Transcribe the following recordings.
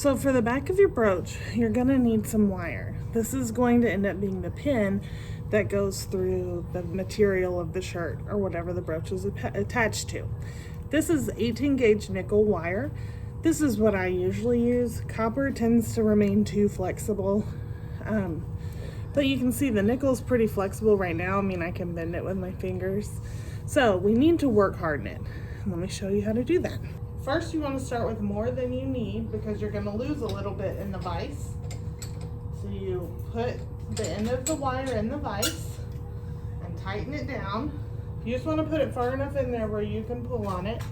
So for the back of your brooch, you're gonna need some wire. This is going to end up being the pin that goes through the material of the shirt or whatever the brooch is attached to. This is 18 gauge nickel wire. This is what I usually use. Copper tends to remain too flexible. But you can see the nickel is pretty flexible right now. I mean, I can bend it with my fingers. So we need to work harden it. Let me show you how to do that. First, you want to start with more than you need because you're going to lose a little bit in the vise. So you put the end of the wire in the vise and tighten it down. You just want to put it far enough in there where you can pull on it.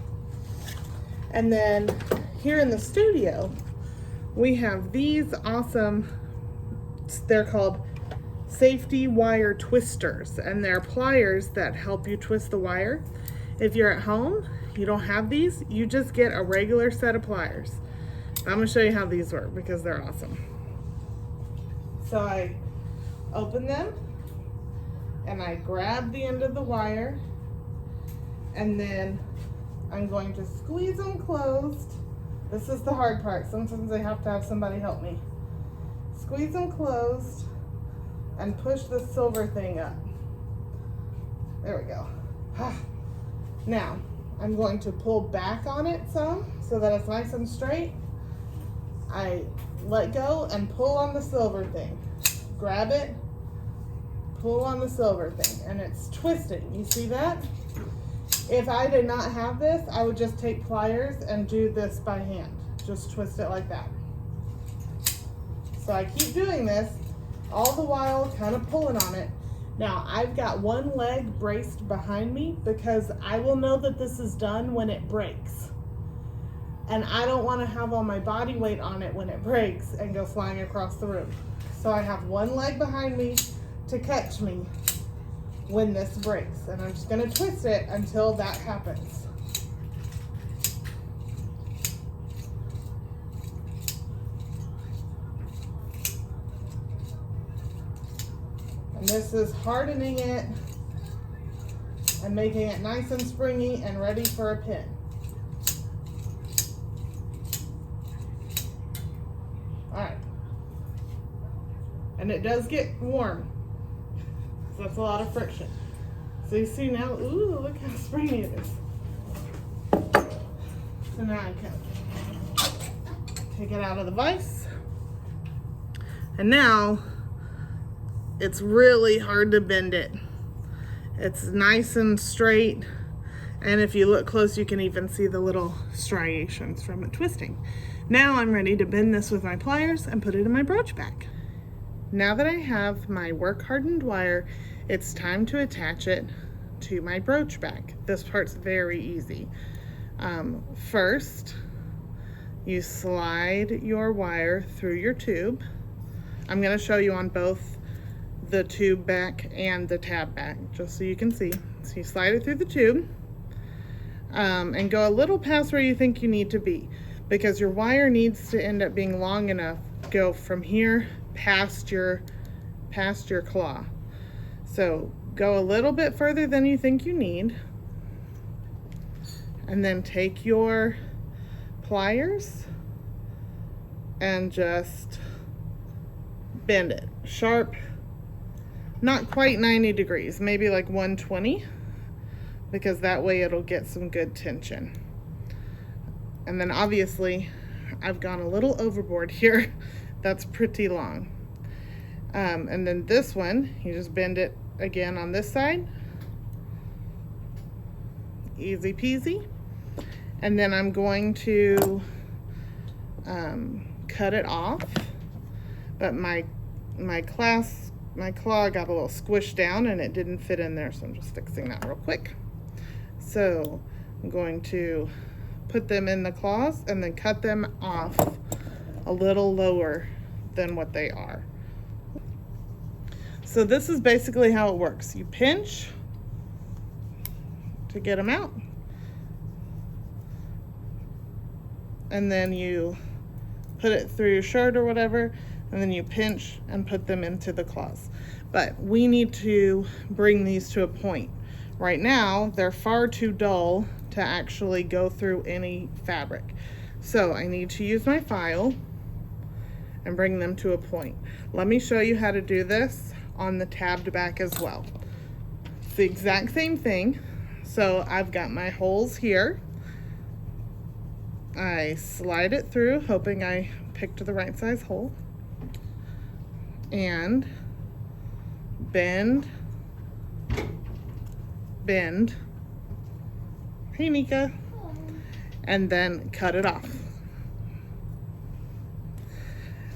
And then here in the studio, we have these awesome, they're called safety wire twisters, and they're pliers that help you twist the wire. If you're at home, you don't have these, you just get a regular set of pliers. I'm gonna show you how these work because they're awesome. So I open them and I grab the end of the wire, and then I'm going to squeeze them closed. This is the hard part. Sometimes I have to have somebody help me. Squeeze them closed and push the silver thing up. There we go. Now, I'm going to pull back on it some so that it's nice and straight. I let go and pull on the silver thing. Grab it, pull on the silver thing, and it's twisting. You see that? If I did not have this, I would just take pliers and do this by hand. Just twist it like that. So I keep doing this, all the while kind of pulling on it. Now I've got one leg braced behind me because I will know that this is done when it breaks. And I don't want to have all my body weight on it when it breaks and go flying across the room. So I have one leg behind me to catch me when this breaks. And I'm just going to twist it until that happens. And this is hardening it and making it nice and springy and ready for a pin. All right. And it does get warm, so that's a lot of friction. So you see now, ooh, look how springy it is. So now I can take it out of the vise. And now, it's really hard to bend it. It's nice and straight, and if you look close, you can even see the little striations from it twisting. Now I'm ready to bend this with my pliers and put it in my brooch bag. Now that I have my work hardened wire, it's time to attach it to my brooch bag. This part's very easy. First, you slide your wire through your tube. I'm going to show you on both the tube back and the tab back, just so you can see. So you slide it through the tube and go a little past where you think you need to be, because your wire needs to end up being long enough to go from here past your claw. So go a little bit further than you think you need, and then take your pliers and just bend it sharp. Not quite 90 degrees, maybe like 120, because that way it'll get some good tension. And then obviously I've gone a little overboard here. That's pretty long. And then this one, you just bend it again on this side. Easy peasy. And then I'm going to cut it off, but my claw got a little squished down and it didn't fit in there, so I'm just fixing that real quick. So I'm going to put them in the claws and then cut them off a little lower than what they are. So this is basically how it works. You pinch to get them out, and then you put it through your shirt or whatever, and then you pinch and put them into the claws. But we need to bring these to a point. Right now, they're far too dull to actually go through any fabric. So I need to use my file and bring them to a point. Let me show you how to do this on the tabbed back as well. It's the exact same thing. So I've got my holes here. I slide it through, hoping I picked the right size hole, and bend, bend, hey Nika, and then cut it off.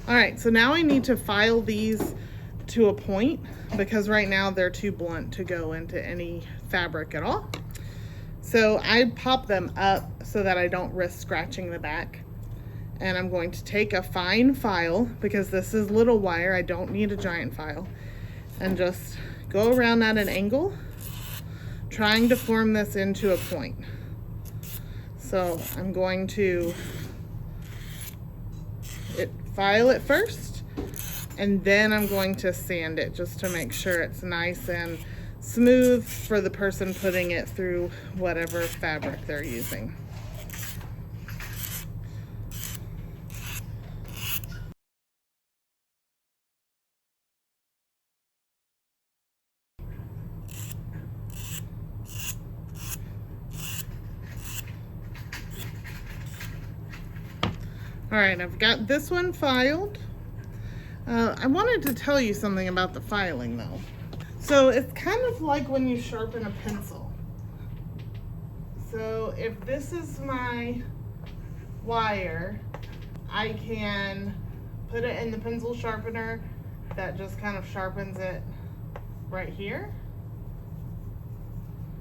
All right, so now I need to file these to a point because right now they're too blunt to go into any fabric at all. So I pop them up so that I don't risk scratching the back. And I'm going to take a fine file, because this is little wire, I don't need a giant file, and just go around at an angle, trying to form this into a point. So I'm going to file it first, and then I'm going to sand it just to make sure it's nice and smooth for the person putting it through whatever fabric they're using. All right, I've got this one filed. I wanted to tell you something about the filing though. So it's kind of like when you sharpen a pencil. So if this is my wire, I can put it in the pencil sharpener that just kind of sharpens it right here.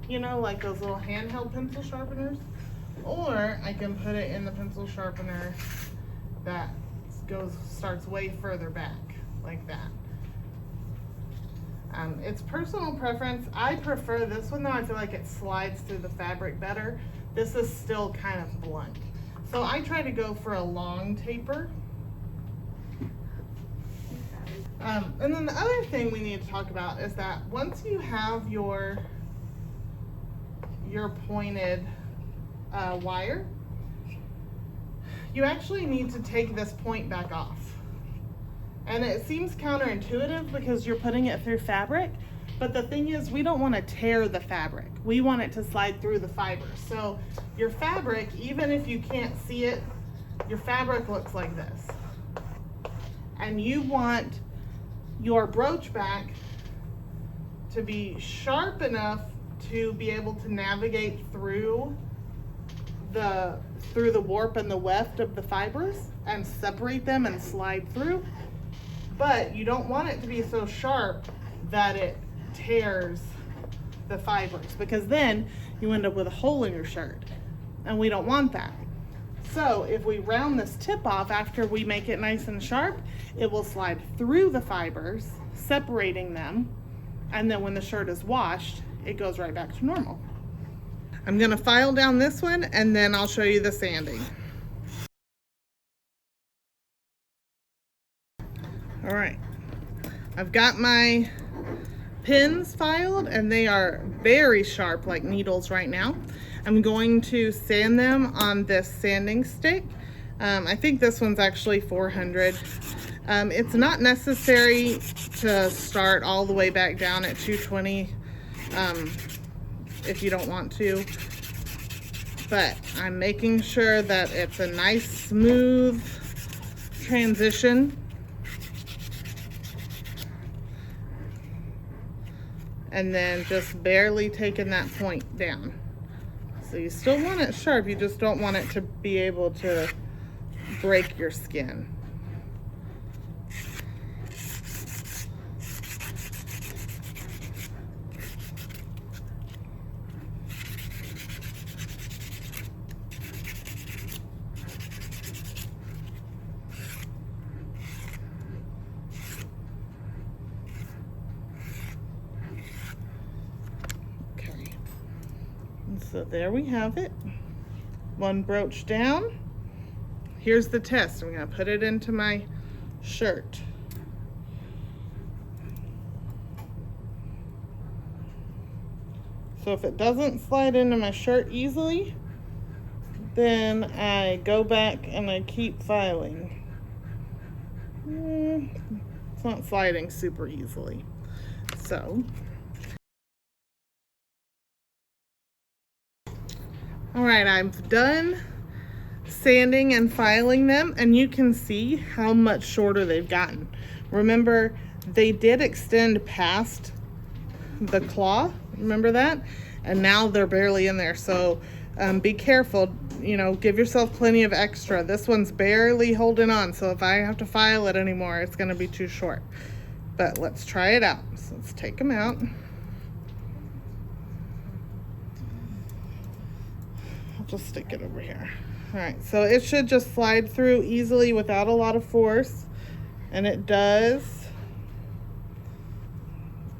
You know, like those little handheld pencil sharpeners. Or I can put it in the pencil sharpener that starts way further back, like that. It's personal preference. I prefer this one though. I feel like it slides through the fabric better. This is still kind of blunt. So I try to go for a long taper. And then the other thing we need to talk about is that once you have your pointed wire, you actually need to take this point back off. And it seems counterintuitive because you're putting it through fabric, but the thing is we don't want to tear the fabric. We want it to slide through the fibers. So your fabric, even if you can't see it, your fabric looks like this. And you want your brooch back to be sharp enough to be able to navigate through the warp and the weft of the fibers and separate them and slide through. But you don't want it to be so sharp that it tears the fibers, because then you end up with a hole in your shirt, and we don't want that. So if we round this tip off after we make it nice and sharp, it will slide through the fibers, separating them, and then when the shirt is washed, it goes right back to normal. I'm gonna file down this one and then I'll show you the sanding. All right, I've got my pins filed and they are very sharp like needles right now. I'm going to sand them on this sanding stick. I think this one's actually 400. It's not necessary to start all the way back down at 220 if you don't want to, but I'm making sure that it's a nice smooth transition. And then just barely taking that point down. So you still want it sharp, you just don't want it to be able to break your skin. So there we have it. One brooch down. Here's the test. I'm going to put it into my shirt. So if it doesn't slide into my shirt easily, then I go back and I keep filing. It's not sliding super easily. So, all right, I'm done sanding and filing them, and you can see how much shorter they've gotten. Remember, they did extend past the claw, remember that? And now they're barely in there, so be careful, you know, give yourself plenty of extra. This one's barely holding on, so if I have to file it anymore, it's gonna be too short. But let's try it out. So let's take them out. I'll just stick it over here. All right, so it should just slide through easily without a lot of force, and it does.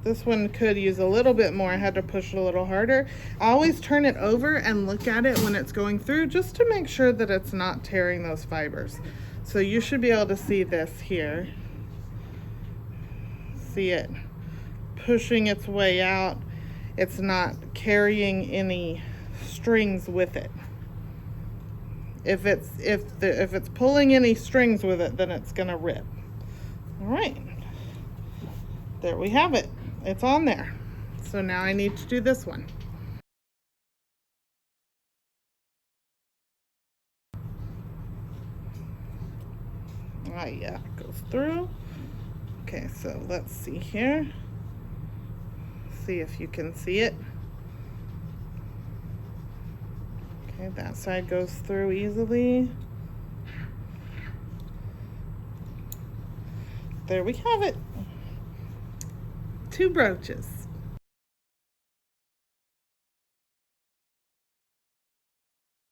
This one could use a little bit more. I had to push it a little harder. I always turn it over and look at it when it's going through just to make sure that it's not tearing those fibers. So you should be able to see this here. See it pushing its way out. It's not carrying any strings with it. If it's pulling any strings with it, then it's gonna rip. All right, there we have it. It's on there. So now I need to do this one. Ah, yeah, it goes through. Okay, so let's see here. See if you can see it. Okay, that side goes through easily. There we have it. 2 brooches.